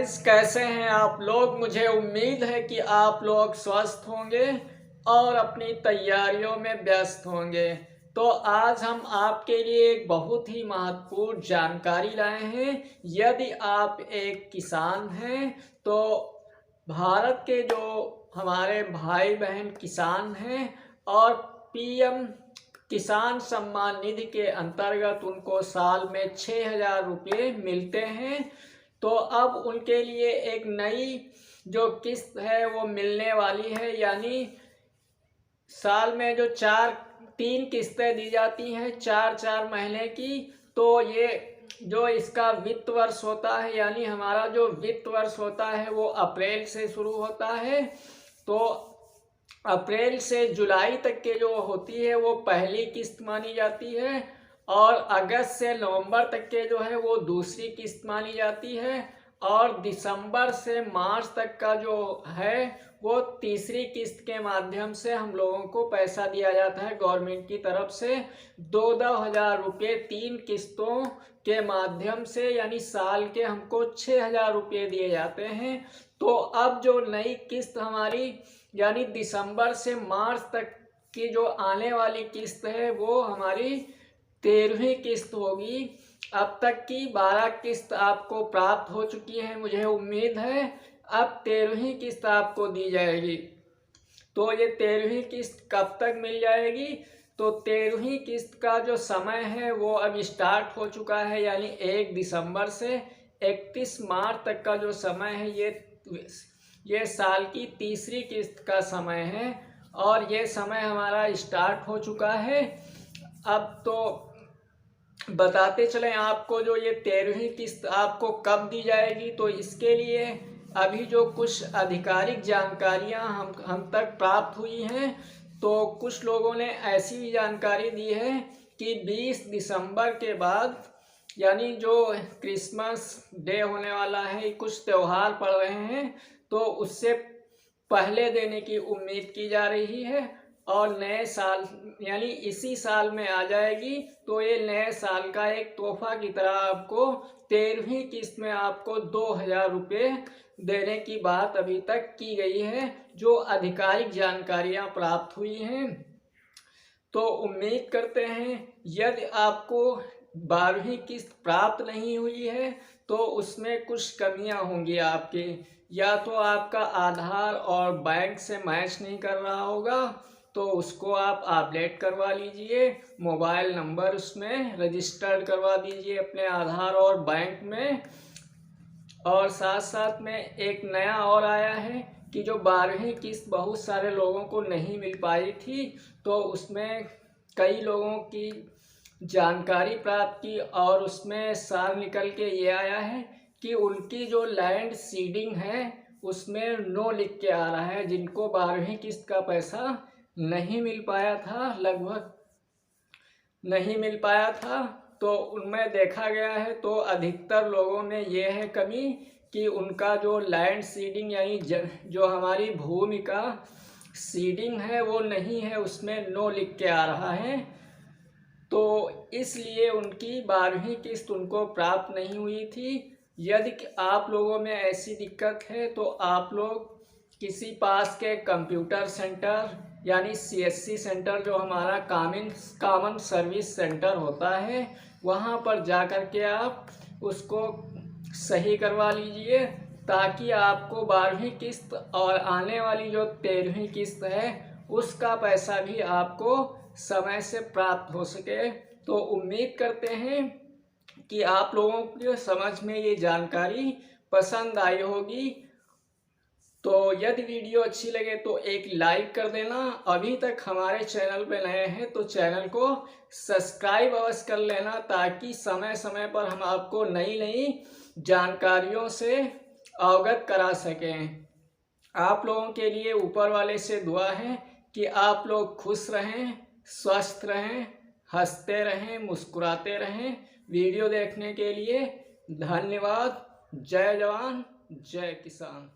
Guys, कैसे हैं आप लोग। मुझे उम्मीद है कि आप लोग स्वस्थ होंगे और अपनी तैयारियों में व्यस्त होंगे। तो आज हम आपके लिए एक बहुत ही महत्वपूर्ण जानकारी लाए हैं। यदि आप एक किसान हैं तो भारत के जो हमारे भाई बहन किसान हैं और पीएम किसान सम्मान निधि के अंतर्गत उनको साल में 6,000 रुपये मिलते हैं। तो अब उनके लिए एक नई जो किस्त है वो मिलने वाली है, यानी साल में जो तीन किस्तें दी जाती हैं 4-4 महीने की। तो ये जो इसका वित्त वर्ष होता है, यानी हमारा जो वित्त वर्ष होता है वो अप्रैल से शुरू होता है। तो अप्रैल से जुलाई तक के जो होती है वो पहली किस्त मानी जाती है और अगस्त से नवंबर तक के जो है वो दूसरी किस्त मानी जाती है और दिसंबर से मार्च तक का जो है वो तीसरी किस्त के माध्यम से हम लोगों को पैसा दिया जाता है गवर्नमेंट की तरफ से। 2,000 रुपये 3 किस्तों के माध्यम से, यानी साल के हमको 6,000 रुपये दिए जाते हैं। तो अब जो नई किस्त हमारी यानी दिसंबर से मार्च तक की जो आने वाली किस्त है वो हमारी 13वीं किस्त होगी। अब तक की 12 किस्त आपको प्राप्त हो चुकी है, मुझे उम्मीद है अब 13वीं किस्त आपको दी जाएगी। तो ये 13वीं किस्त कब तक मिल जाएगी? तो 13वीं किस्त का जो समय है वो अब स्टार्ट हो चुका है, यानी 1 दिसंबर से 31 मार्च तक का जो समय है ये साल की तीसरी किस्त का समय है और ये समय हमारा स्टार्ट हो चुका है। अब तो बताते चलें आपको जो ये 13वीं किस्त आपको कब दी जाएगी। तो इसके लिए अभी जो कुछ आधिकारिक जानकारियां हम तक प्राप्त हुई हैं, तो कुछ लोगों ने ऐसी भी जानकारी दी है कि 20 दिसंबर के बाद, यानी जो क्रिसमस डे होने वाला है, कुछ त्यौहार पड़ रहे हैं, तो उससे पहले देने की उम्मीद की जा रही है और नए साल यानी इसी साल में आ जाएगी। तो ये नए साल का एक तोहफा की तरह आपको 13वीं किस्त में आपको 2,000 रुपये देने की बात अभी तक की गई है, जो आधिकारिक जानकारियां प्राप्त हुई हैं। तो उम्मीद करते हैं यदि आपको 12वीं किस्त प्राप्त नहीं हुई है तो उसमें कुछ कमियां होंगी आपकी, या तो आपका आधार और बैंक से मैच नहीं कर रहा होगा, तो उसको आप अपडेट करवा लीजिए। मोबाइल नंबर उसमें रजिस्टर्ड करवा दीजिए अपने आधार और बैंक में। और साथ साथ में एक नया और आया है कि जो 12वीं किस्त बहुत सारे लोगों को नहीं मिल पाई थी, तो उसमें कई लोगों की जानकारी प्राप्त की और उसमें सार निकल के ये आया है कि उनकी जो लैंड सीडिंग है उसमें नो लिख के आ रहा है। जिनको 12वीं किस्त का पैसा नहीं मिल पाया था, लगभग नहीं मिल पाया था, तो उनमें देखा गया है तो अधिकतर लोगों में ये है कमी कि उनका जो लैंड सीडिंग यानी जो हमारी भूमि का सीडिंग है वो नहीं है, उसमें नो लिख के आ रहा है। तो इसलिए उनकी 12वीं किस्त उनको प्राप्त नहीं हुई थी। यदि आप लोगों में ऐसी दिक्कत है तो आप लोग किसी पास के कंप्यूटर सेंटर यानी सीएससी सेंटर, जो हमारा कॉमन सर्विस सेंटर होता है, वहाँ पर जा कर के आप उसको सही करवा लीजिए, ताकि आपको 12वीं किस्त और आने वाली जो 13वीं किस्त है उसका पैसा भी आपको समय से प्राप्त हो सके। तो उम्मीद करते हैं कि आप लोगों के समझ में ये जानकारी पसंद आई होगी। तो यदि वीडियो अच्छी लगे तो एक लाइक कर देना। अभी तक हमारे चैनल पे नए हैं तो चैनल को सब्सक्राइब अवश्य कर लेना, ताकि समय समय पर हम आपको नई नई जानकारियों से अवगत करा सकें। आप लोगों के लिए ऊपर वाले से दुआ है कि आप लोग खुश रहें, स्वस्थ रहें, हंसते रहें, मुस्कुराते रहें। वीडियो देखने के लिए धन्यवाद। जय जवान जय किसान।